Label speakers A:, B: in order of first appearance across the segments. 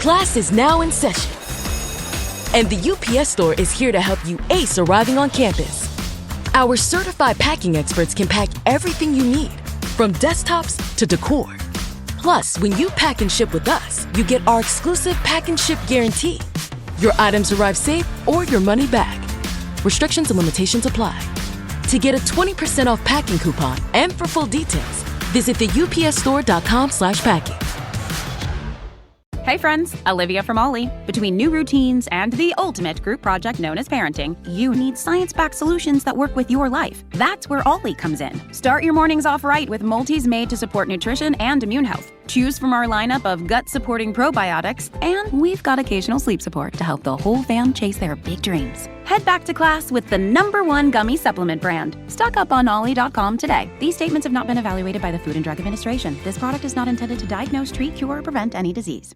A: Class is now in session. And the UPS store is here to help you ace arriving on campus. Our certified packing experts can pack everything you need, from desktops to decor. Plus, when you pack and ship with us, you get our exclusive pack and ship guarantee. Your items arrive safe or your money back. Restrictions and limitations apply. To get a 20% off packing coupon and for full details, visit theupsstore.com/packing.
B: Hey friends, Olivia from Ollie. Between new routines and the ultimate group project known as parenting, you need science-backed solutions that work with your life. That's where Ollie comes in. Start your mornings off right with multis made to support nutrition and immune health. Choose from our lineup of gut-supporting probiotics, and we've got occasional sleep support to help the whole fam chase their big dreams. Head back to class with the #1 gummy supplement brand. Stock up on ollie.com today. These statements have not been evaluated by the Food and Drug Administration. This product is not intended to diagnose, treat, cure, or prevent any disease.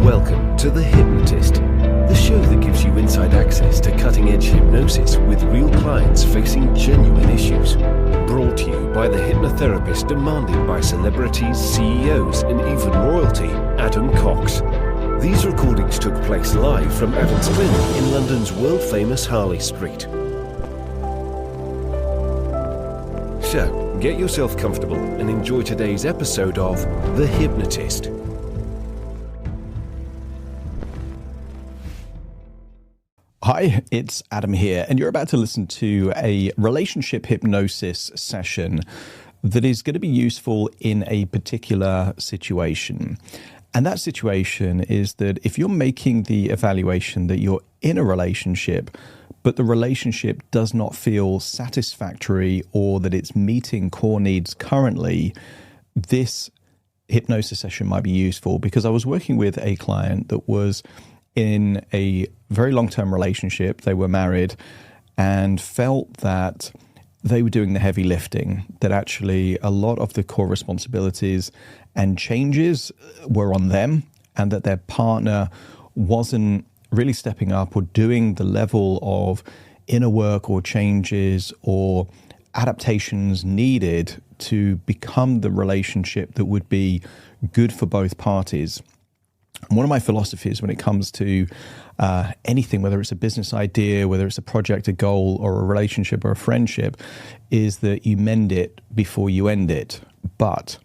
C: Welcome to The Hypnotist, the show that gives you inside access to cutting-edge hypnosis with real clients facing genuine issues. Brought to you by the hypnotherapist demanded by celebrities, CEOs, and even royalty, Adam Cox. These recordings took place live from Adam's clinic in London's world-famous Harley Street. So, get yourself comfortable and enjoy today's episode of The Hypnotist.
D: Hi, it's Adam here, and you're about to listen to a relationship hypnosis session that is going to be useful in a particular situation. And that situation is that if you're making the evaluation that you're in a relationship, but the relationship does not feel satisfactory or that it's meeting core needs currently, this hypnosis session might be useful, because I was working with a client that was in a very long-term relationship. They were married and felt that they were doing the heavy lifting, that actually a lot of the core responsibilities and changes were on them, and that their partner wasn't really stepping up or doing the level of inner work or changes or adaptations needed to become the relationship that would be good for both parties. One of my philosophies when it comes to anything, whether it's a business idea, whether it's a project, a goal, or a relationship or a friendship, is that you mend it before you end it. But,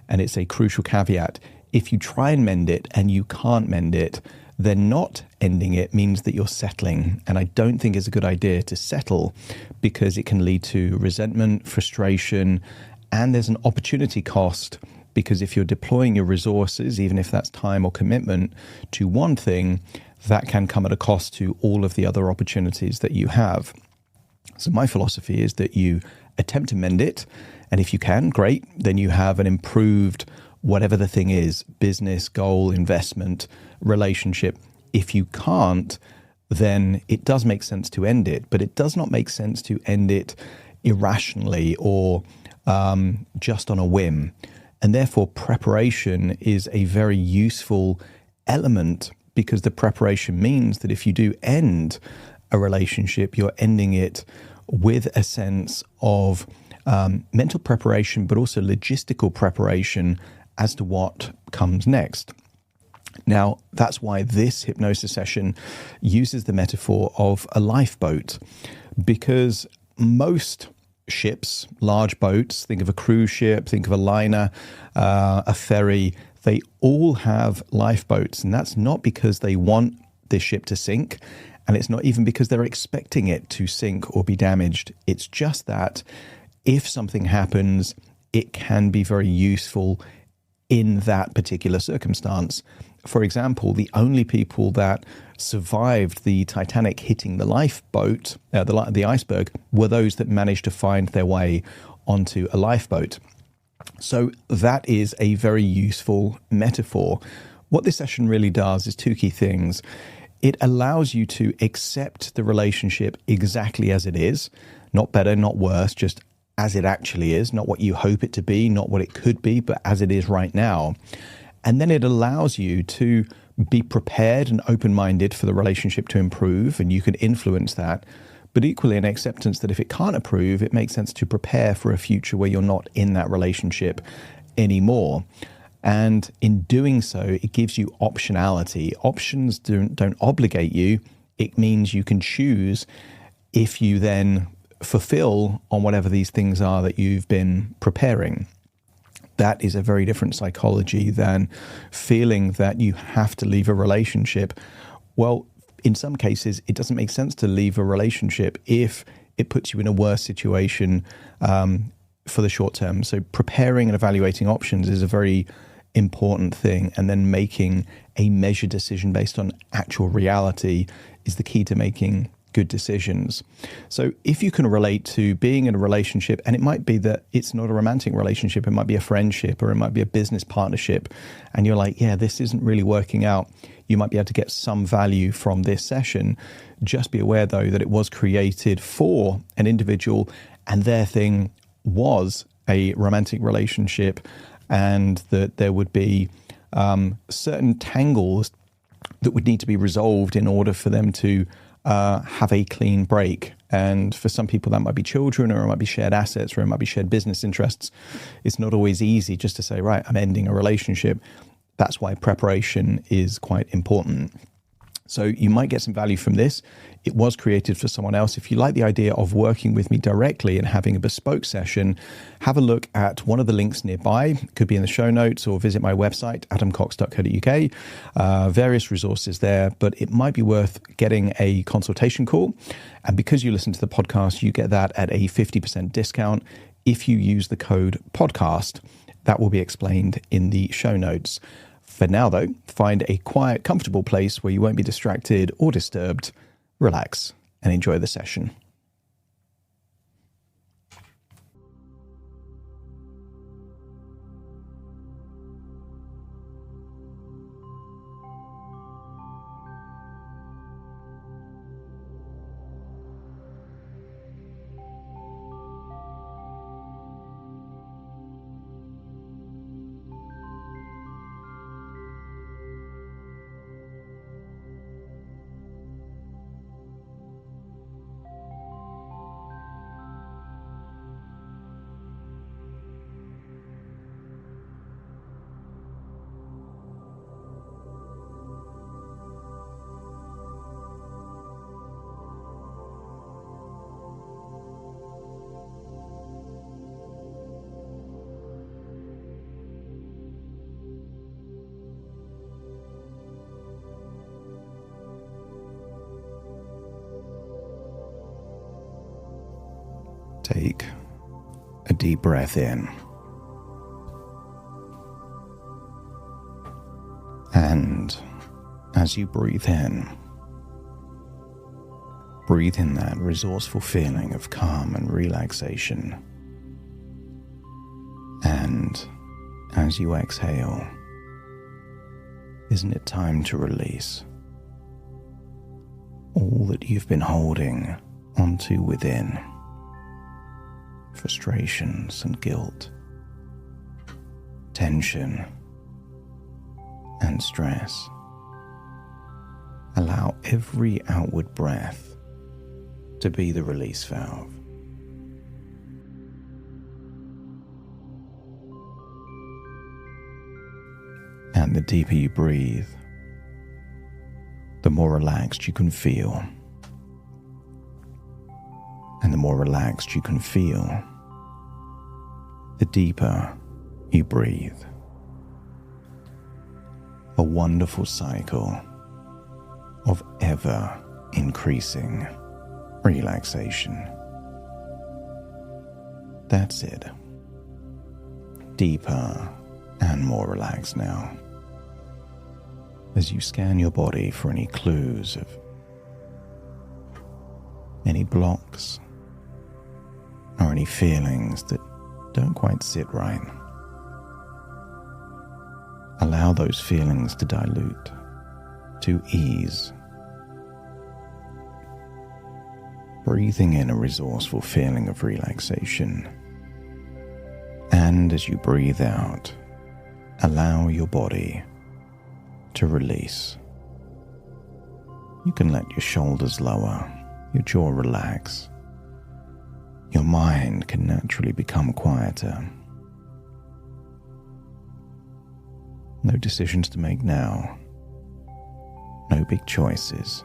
D: and it's a crucial caveat, if you try and mend it and you can't mend it, then not ending it means that you're settling. And I don't think it's a good idea to settle, because it can lead to resentment, frustration, and there's an opportunity cost. Because if you're deploying your resources, even if that's time or commitment, to one thing, that can come at a cost to all of the other opportunities that you have. So my philosophy is that you attempt to mend it. And if you can, great. Then you have an improved whatever the thing is, business, goal, investment, relationship. If you can't, then it does make sense to end it. But it does not make sense to end it irrationally or just on a whim. And therefore, preparation is a very useful element, because the preparation means that if you do end a relationship, you're ending it with a sense of mental preparation, but also logistical preparation as to what comes next. Now, that's why this hypnosis session uses the metaphor of a lifeboat, because most ships, large boats, think of a cruise ship, think of a liner, a ferry, they all have lifeboats. And that's not because they want this ship to sink, and it's not even because they're expecting it to sink or be damaged. It's just that if something happens, it can be very useful in that particular circumstance. For example, the only people that survived the Titanic hitting the lifeboat, the iceberg, were those that managed to find their way onto a lifeboat. So that is a very useful metaphor. What this session really does is two key things. It allows you to accept the relationship exactly as it is, not better, not worse, just as it actually is, not what you hope it to be, not what it could be, but as it is right now. And then it allows you to be prepared and open-minded for the relationship to improve, and you can influence that. but equally an acceptance that if it can't approve, it makes sense to prepare for a future where you're not in that relationship anymore. And in doing so, it gives you optionality. Options don't obligate you. It means you can choose if you then fulfill on whatever these things are that you've been preparing. That is a very different psychology than feeling that you have to leave a relationship. Well, in some cases, it doesn't make sense to leave a relationship if it puts you in a worse situation for the short term. So preparing and evaluating options is a very important thing, and then making a measured decision based on actual reality is the key to making good decisions. So if you can relate to being in a relationship, and it might be that it's not a romantic relationship, it might be a friendship, or it might be a business partnership, and you're like, yeah, this isn't really working out, you might be able to get some value from this session. Just be aware, though, that it was created for an individual, and their thing was a romantic relationship, and that there would be certain tangles that would need to be resolved in order for them to have a clean break. And for some people, that might be children, or it might be shared assets, or it might be shared business interests. It's not always easy just to say, right, I'm ending a relationship. That's why preparation is quite important. So you might get some value from this. It was created for someone else. If you like the idea of working with me directly and having a bespoke session, have a look at one of the links nearby. It could be in the show notes, or visit my website, adamcox.co.uk. Various resources there, but it might be worth getting a consultation call. And because you listen to the podcast, you get that at a 50% discount if you use the code podcast. That will be explained in the show notes. For now, though, find a quiet, comfortable place where you won't be distracted or disturbed. Relax and enjoy the session. Take a deep breath in, and as you breathe in that resourceful feeling of calm and relaxation. And as you exhale, isn't it time to release all that you've been holding onto within? Frustrations and guilt, tension and stress. Allow every outward breath to be the release valve. And the deeper you breathe, the more relaxed you can feel. And the more relaxed you can feel, the deeper you breathe. A wonderful cycle of ever increasing relaxation. That's it. Deeper and more relaxed now. As you scan your body for any clues of any blocks or any feelings that don't quite sit right. Allow those feelings to dilute, to ease. Breathing in a resourceful feeling of relaxation. And as you breathe out, allow your body to release. You can let your shoulders lower your jaw relax. Your mind can naturally become quieter. No decisions to make now. No big choices.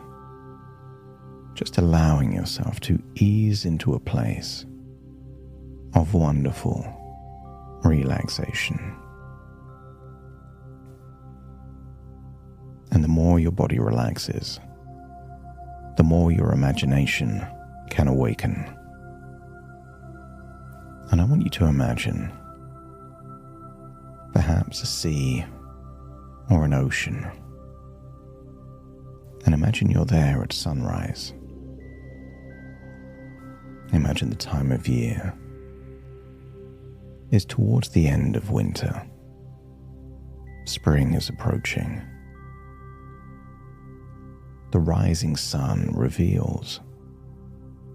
D: Just allowing yourself to ease into a place of wonderful relaxation. And the more your body relaxes, the more your imagination can awaken. And I want you to imagine perhaps a sea or an ocean. And imagine you're there at sunrise. Imagine the time of year is towards the end of winter. Spring is approaching. The rising sun reveals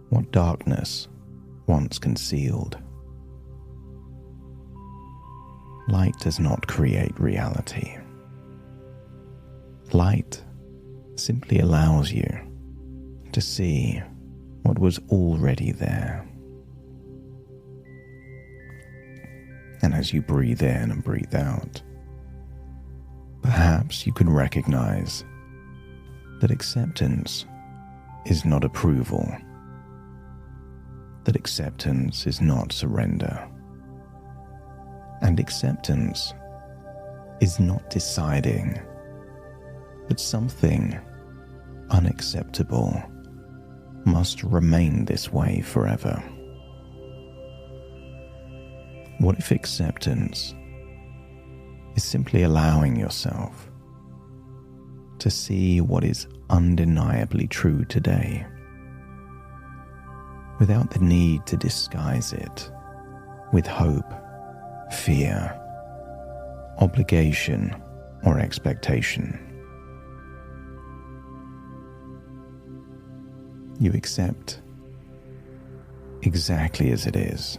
D: what darkness once concealed. Light does not create reality. Light simply allows you to see what was already there. And as you breathe in and breathe out, perhaps you can recognize that acceptance is not approval, that acceptance is not surrender, and acceptance is not deciding that something unacceptable must remain this way forever. What if acceptance is simply allowing yourself to see what is undeniably true today, without the need to disguise it with hope, fear, obligation, or expectation? You accept exactly as it is,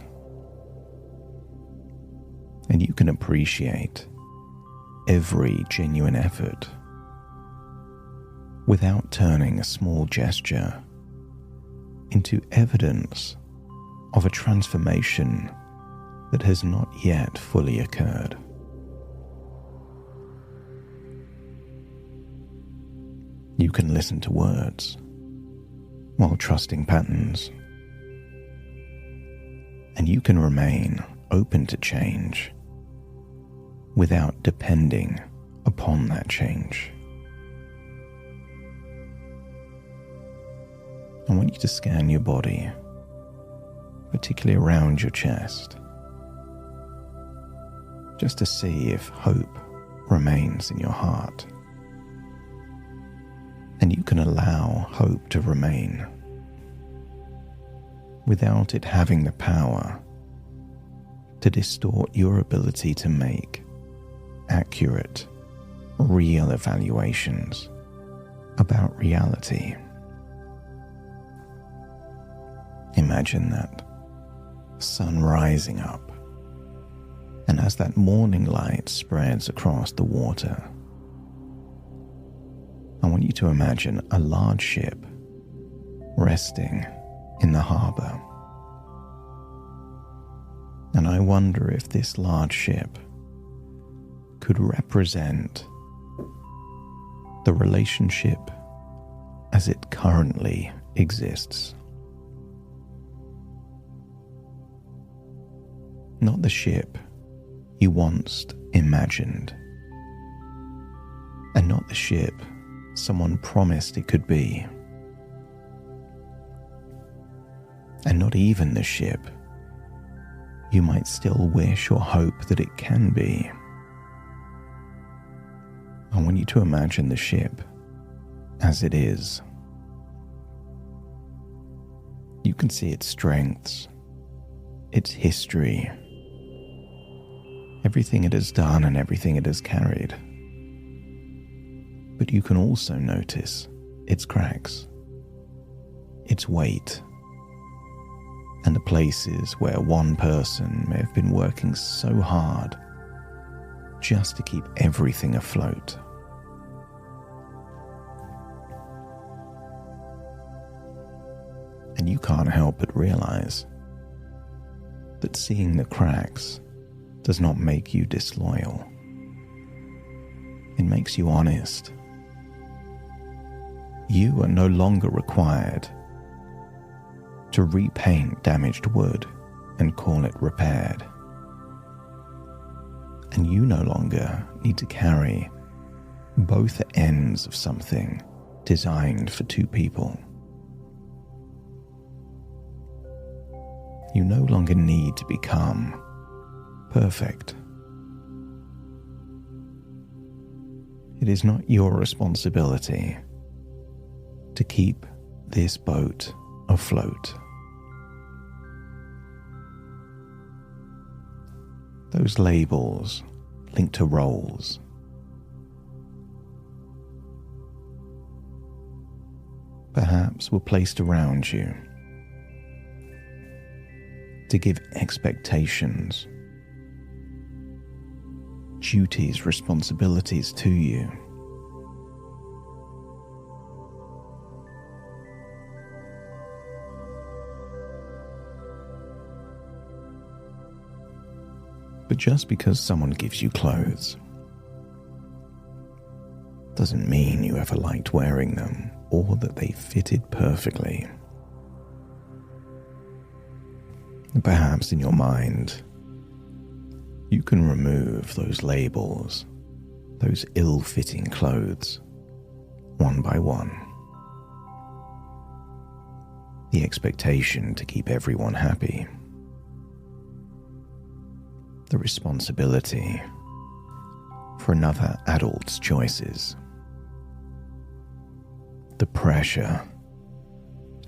D: and you can appreciate every genuine effort without turning a small gesture into evidence of a transformation that has not yet fully occurred. You can listen to words while trusting patterns, and you can remain open to change without depending upon that change. I want you to scan your body, particularly around your chest, just to see if hope remains in your heart. And you can allow hope to remain without it having the power to distort your ability to make accurate, real evaluations about reality. Imagine that sun rising up, and as that morning light spreads across the water, I want you to imagine a large ship resting in the harbor. And I wonder if this large ship could represent the relationship as it currently exists. Not the ship you once imagined, and not the ship someone promised it could be, and not even the ship you might still wish or hope that it can be. I want you to imagine the ship as it is. You can see its strengths, its history, everything it has done and everything it has carried. But you can also notice its cracks, its weight, and the places where one person may have been working so hard just to keep everything afloat. And you can't help but realize that seeing the cracks does not make you disloyal. It makes you honest. You are no longer required to repaint damaged wood and call it repaired. And you no longer need to carry both ends of something designed for two people. You no longer need to become perfect. It is not your responsibility to keep this boat afloat. Those labels linked to roles, perhaps were placed around you to give expectations, duties, responsibilities to you. But just because someone gives you clothes doesn't mean you ever liked wearing them or that they fitted perfectly. Perhaps in your mind, you can remove those labels, those ill-fitting clothes, one by one. The expectation to keep everyone happy. The responsibility for another adult's choices. The pressure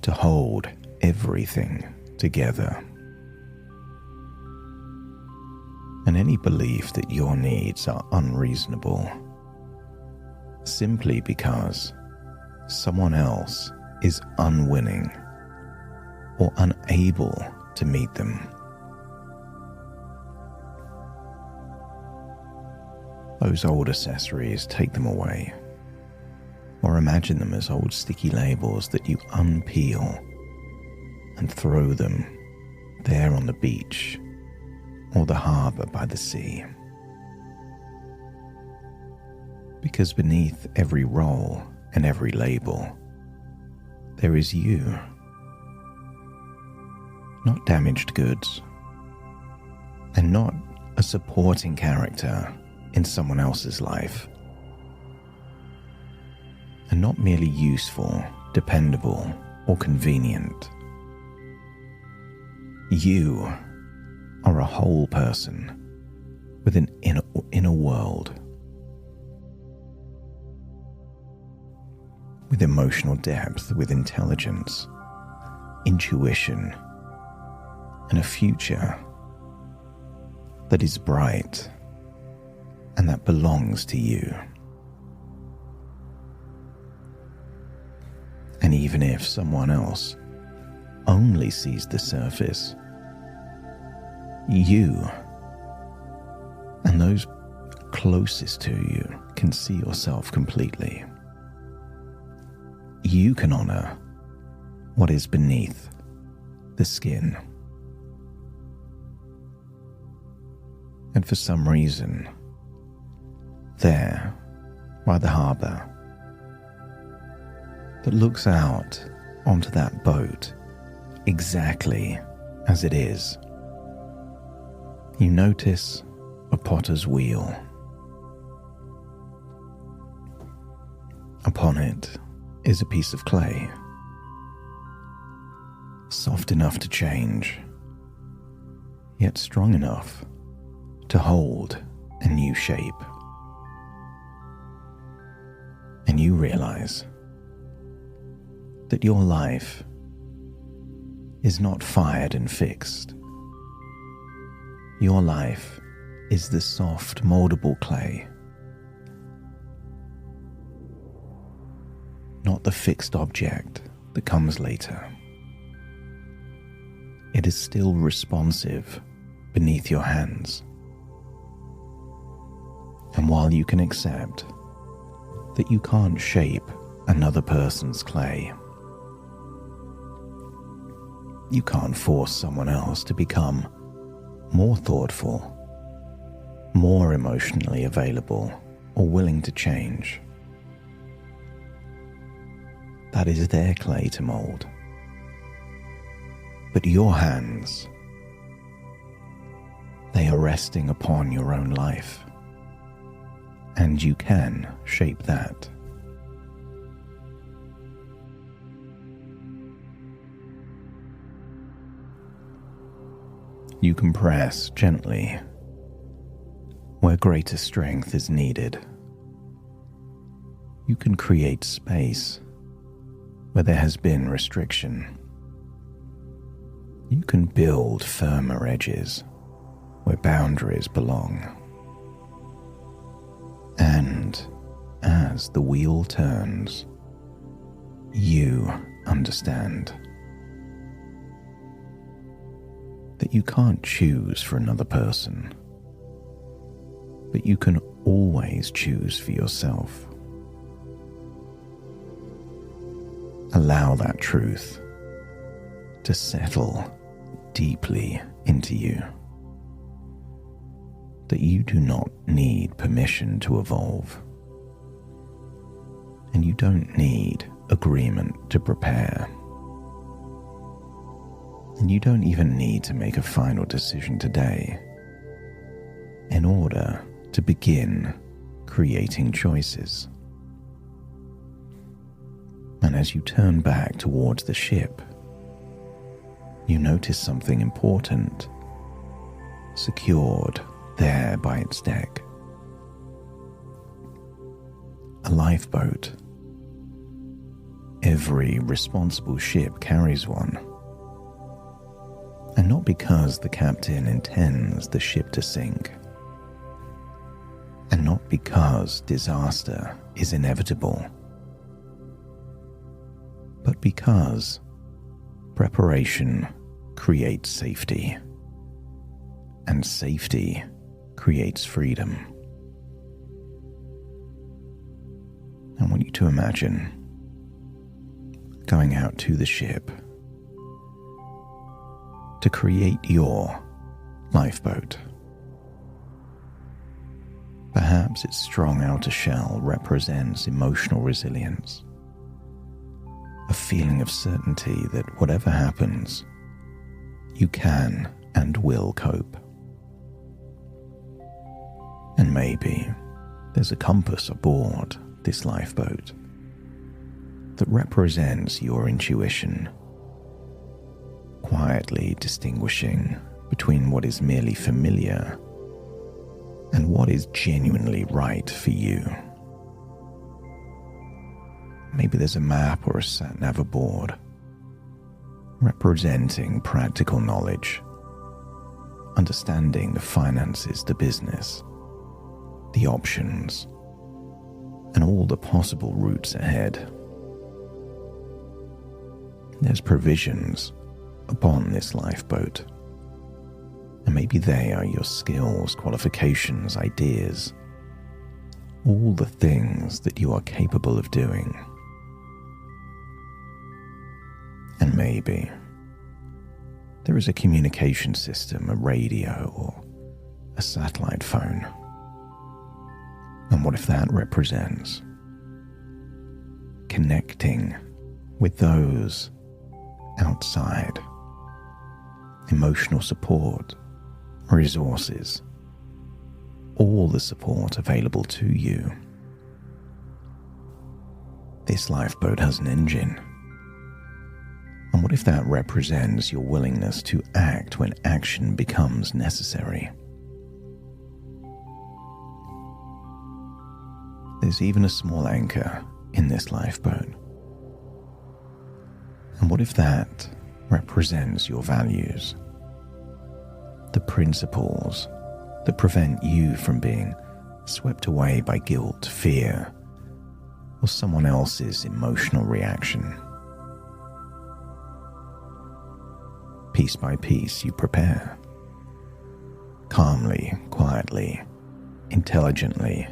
D: to hold everything together. And any belief that your needs are unreasonable simply because someone else is unwilling or unable to meet them. Those old accessories, take them away, or imagine them as old sticky labels that you unpeel and throw them there on the beach or the harbour by the sea. Because beneath every role and every label, there is you. Not damaged goods, and not a supporting character in someone else's life, and not merely useful, dependable, or convenient. You are a whole person with an inner world, with emotional depth, with intelligence, intuition, and a future that is bright and that belongs to you. And even if someone else only sees the surface, you and those closest to you can see yourself completely. You can honor what is beneath the skin. And for some reason, there, by the harbour, that looks out onto that boat exactly as it is, you notice a potter's wheel. Upon it is a piece of clay, soft enough to change, yet strong enough to hold a new shape. And you realize that your life is not fired and fixed. Your life is the soft, moldable clay, not the fixed object that comes later. It is still responsive beneath your hands. And while you can accept that you can't shape another person's clay, You can't force someone else to become more thoughtful, more emotionally available, or willing to change. That is their clay to mold. But your hands, they are resting upon your own life, and you can shape that. You can press gently where greater strength is needed. You can create space where there has been restriction. You can build firmer edges where boundaries belong. And as the wheel turns, you understand that you can't choose for another person, but you can always choose for yourself. Allow that truth to settle deeply into you, that you do not need permission to evolve, and you don't need agreement to prepare. And you don't even need to make a final decision today in order to begin creating choices. And as you turn back towards the ship, you notice something important secured there by its deck. A lifeboat. Every responsible ship carries one. And not because the captain intends the ship to sink, and not because disaster is inevitable, but because preparation creates safety, and safety creates freedom. I want you to imagine going out to the ship to create your lifeboat. Perhaps its strong outer shell represents emotional resilience, a feeling of certainty that whatever happens, you can and will cope. And maybe there's a compass aboard this lifeboat that represents your intuition, quietly distinguishing between what is merely familiar and what is genuinely right for you. Maybe there's a map or a sat-nav aboard representing practical knowledge, understanding the finances to business, the options, and all the possible routes ahead. There's provisions upon this lifeboat, and maybe they are your skills, qualifications, ideas, all the things that you are capable of doing. And maybe there is a communication system, a radio, or a satellite phone. And what if that represents connecting with those outside? Emotional support, resources, all the support available to you. This lifeboat has an engine. And what if that represents your willingness to act when action becomes necessary? There's even a small anchor in this lifeboat. And what if that represents your values, the principles that prevent you from being swept away by guilt, fear, or someone else's emotional reaction? Piece by piece, you prepare. Calmly, quietly, intelligently,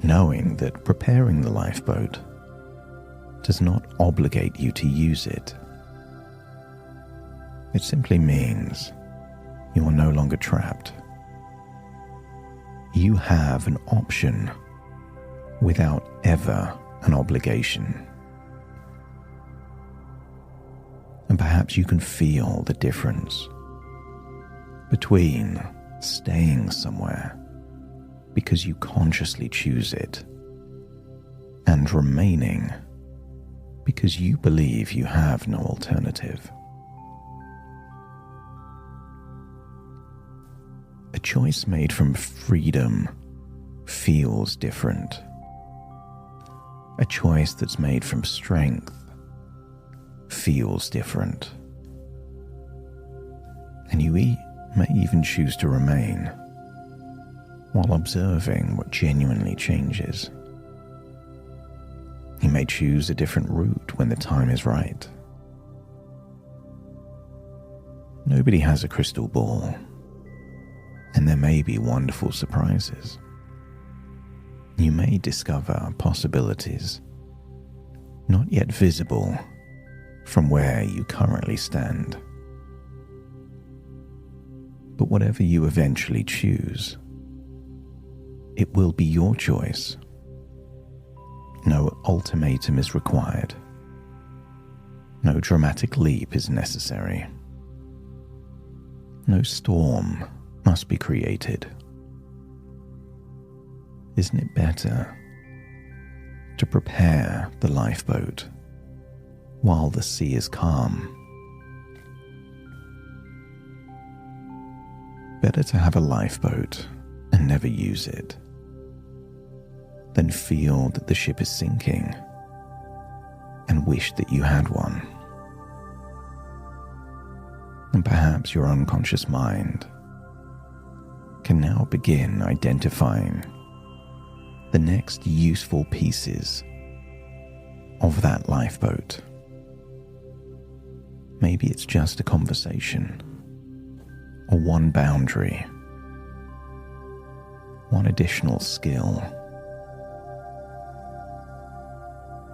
D: knowing that preparing the lifeboat does not obligate you to use it, It simply means you are no longer trapped. You have an option without ever an obligation. And perhaps you can feel the difference between staying somewhere because you consciously choose it and remaining because you believe you have no alternative. A choice made from freedom feels different. A choice that's made from strength feels different. And you may even choose to remain while observing what genuinely changes. You may choose a different route when the time is right. Nobody has a crystal ball, and there may be wonderful surprises. You may discover possibilities not yet visible from where you currently stand. But whatever you eventually choose, it will be your choice. No ultimatum is required. No dramatic leap is necessary. No storm must be created. Isn't it better to prepare the lifeboat while the sea is calm? Better to have a lifeboat and never use it than feel that the ship is sinking and wish that you had one. And perhaps your unconscious mind can now begin identifying the next useful pieces of that lifeboat. Maybe it's just a conversation, or one boundary, one additional skill.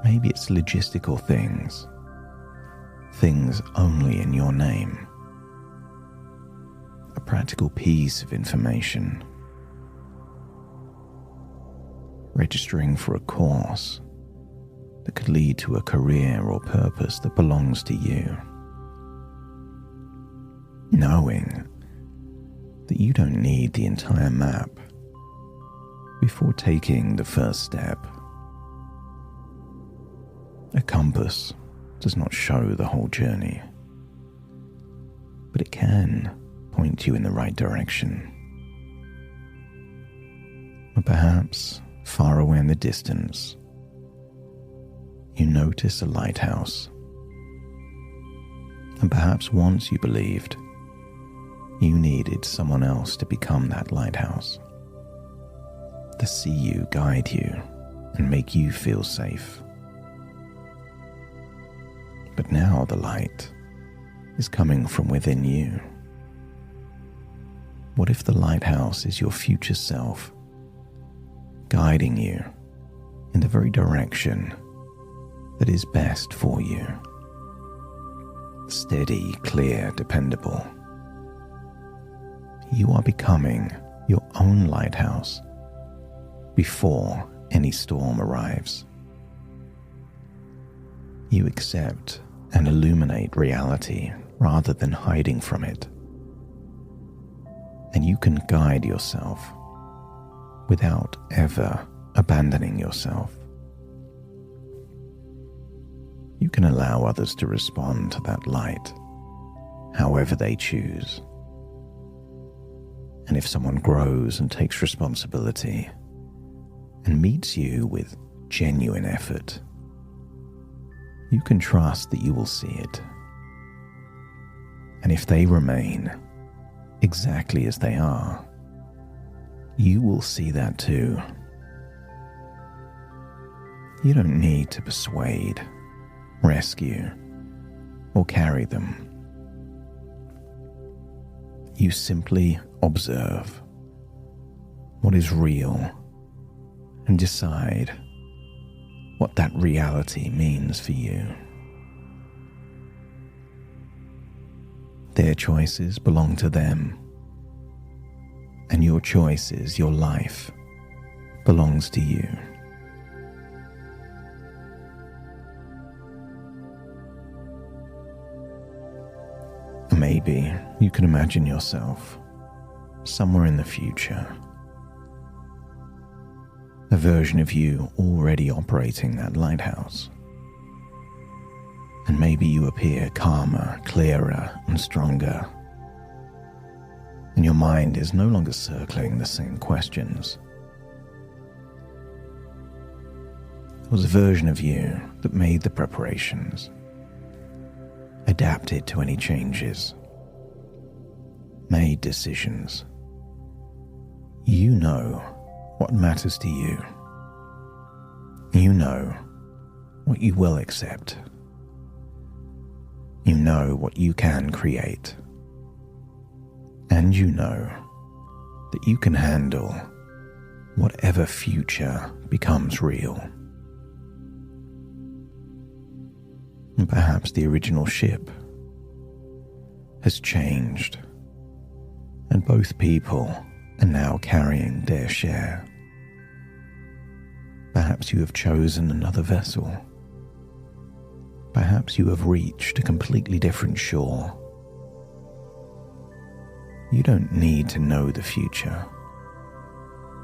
D: Maybe it's logistical things only in your name. A practical piece of information. Registering for a course that could lead to a career or purpose that belongs to you. Knowing that you don't need the entire map before taking the first step. A compass does not show the whole journey, but it can point you in the right direction. Or perhaps, far away in the distance, you notice a lighthouse. And perhaps once you believed you needed someone else to become that lighthouse, to see you, guide you, and make you feel safe. But now the light is coming from within you. What if the lighthouse is your future self, guiding you in the very direction that is best for you? Steady, clear, dependable. You are becoming your own lighthouse before any storm arrives. You accept and illuminate reality rather than hiding from it. And you can guide yourself without ever abandoning yourself. You can allow others to respond to that light however they choose. And if someone grows and takes responsibility and meets you with genuine effort, you can trust that you will see it. And if they remain exactly as they are, you will see that too. You don't need to persuade, rescue, or carry them. You simply observe what is real and decide what that reality means for you. Their choices belong to them. And your choices, your life, belongs to you. Maybe you can imagine yourself somewhere in the future, a version of you already operating that lighthouse. And maybe you appear calmer, clearer, and stronger. And your mind is no longer circling the same questions. There was a version of you that made the preparations, adapted to any changes, made decisions. You know what matters to you. You know what you will accept. You know what you can create. And you know that you can handle whatever future becomes real. And perhaps the original ship has changed, and both people are now carrying their share. Perhaps you have chosen another vessel. Perhaps you have reached a completely different shore. You don't need to know the future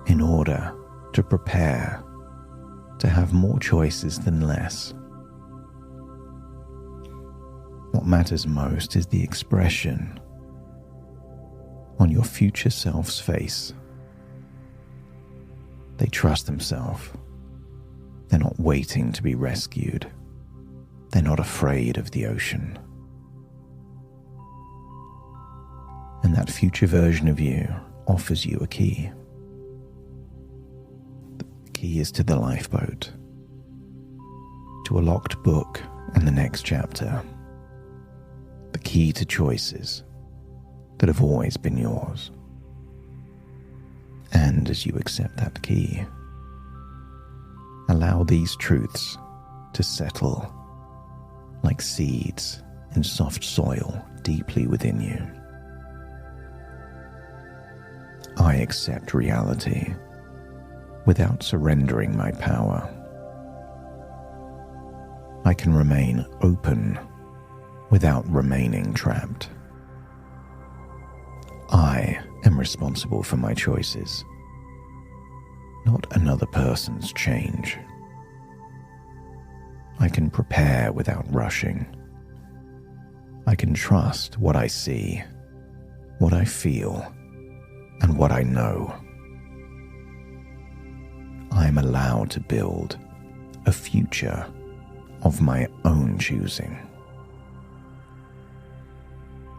D: in order to prepare to have more choices than less. What matters most is the expression on your future self's face. They trust themselves. They're not waiting to be rescued. They're not afraid of the ocean. And that future version of you offers you a key. The key is to the lifeboat, to a locked book and the next chapter. The key to choices that have always been yours. And as you accept that key, allow these truths to settle like seeds in soft soil deeply within you. I accept reality without surrendering my power. I can remain open without remaining trapped. I am responsible for my choices, not another person's change. I can prepare without rushing. I can trust what I see, what I feel, and what I know. I am allowed to build a future of my own choosing.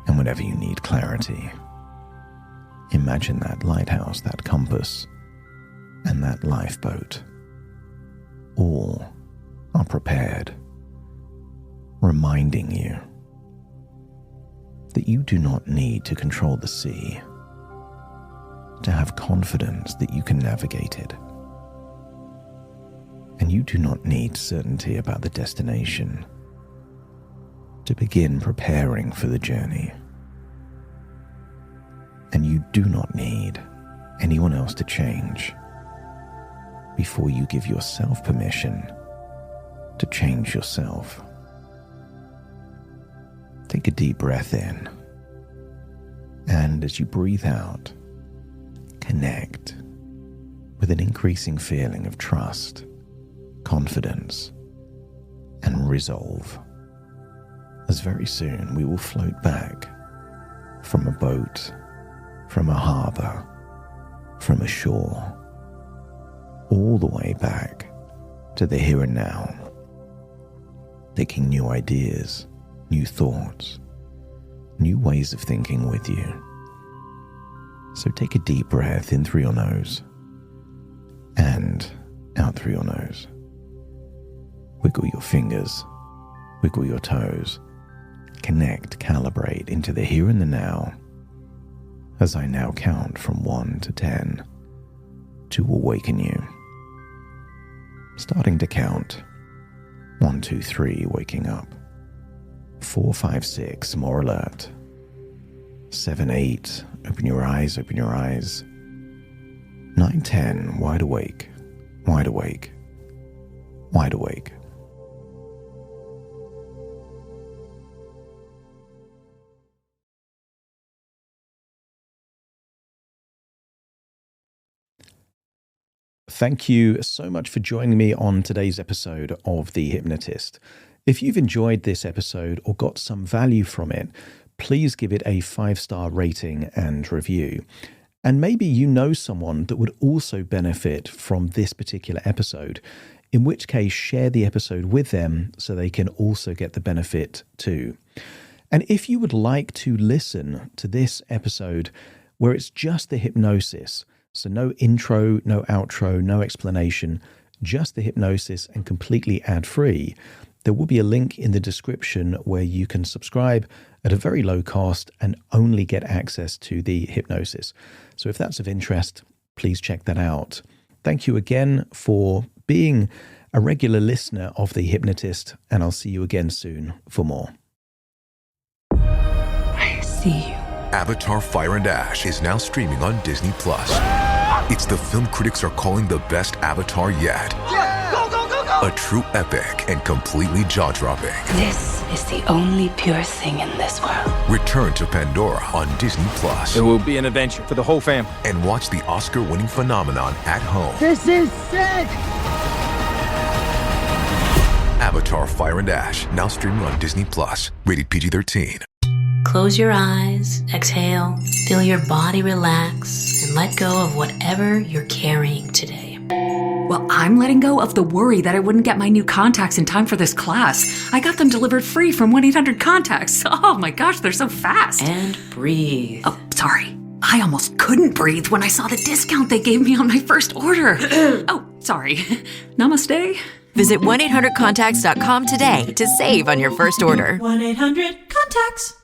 D: And whenever you need clarity, imagine that lighthouse, that compass, and that lifeboat. All are prepared, reminding you that you do not need to control the sea, to have confidence that you can navigate it. And you do not need certainty about the destination to begin preparing for the journey. And you do not need anyone else to change before you give yourself permission to change yourself. Take a deep breath in, and as you breathe out, connect with an increasing feeling of trust, confidence, and resolve. As very soon we will float back from a boat, from a harbor, from a shore, all the way back to the here and now, taking new ideas, new thoughts, new ways of thinking with you. So take a deep breath in through your nose and out through your nose. Wiggle your fingers, wiggle your toes, connect, calibrate into the here and the now as I now count from 1 to 10 to awaken you. Starting to count. 1, 2, 3, waking up. 4, 5, 6, more alert. 7, 8. Open your eyes, open your eyes. 9, 10. Wide awake, wide awake, wide awake. Thank you so much for joining me on today's episode of The Hypnotist. If you've enjoyed this episode or got some value from it, please give it a 5-star rating and review. And maybe you know someone that would also benefit from this particular episode, in which case share the episode with them so they can also get the benefit too. And if you would like to listen to this episode where it's just the hypnosis, so no intro, no outro, no explanation, just the hypnosis and completely ad-free, there will be a link in the description where you can subscribe at a very low cost and only get access to the hypnosis. So if that's of interest, please check that out. Thank you again for being a regular listener of The Hypnotist, and I'll see you again soon for more.
E: I see you.
F: Avatar: Fire and Ash is now streaming on Disney+. It's the film critics are calling the best Avatar yet.
E: Yeah! Go, go, go, go!
F: A true epic and completely jaw-dropping.
E: This is the only pure thing in this world.
F: Return to Pandora on Disney+.
G: It will be an adventure for the whole fam.
F: And watch the Oscar-winning phenomenon at home.
H: This is sick!
F: Avatar: Fire and Ash, now streaming on Disney+. Rated PG-13.
I: Close your eyes, exhale, feel your body relax, and let go of whatever you're carrying today.
J: Well, I'm letting go of the worry that I wouldn't get my new contacts in time for this class. I got them delivered free from 1-800-CONTACTS. Oh my gosh, they're so fast.
I: And breathe.
J: Oh, sorry. I almost couldn't breathe when I saw the discount they gave me on my first order. Oh, sorry. Namaste.
K: Visit 1-800-CONTACTS.com today to save on your first order.
L: 1-800-CONTACTS.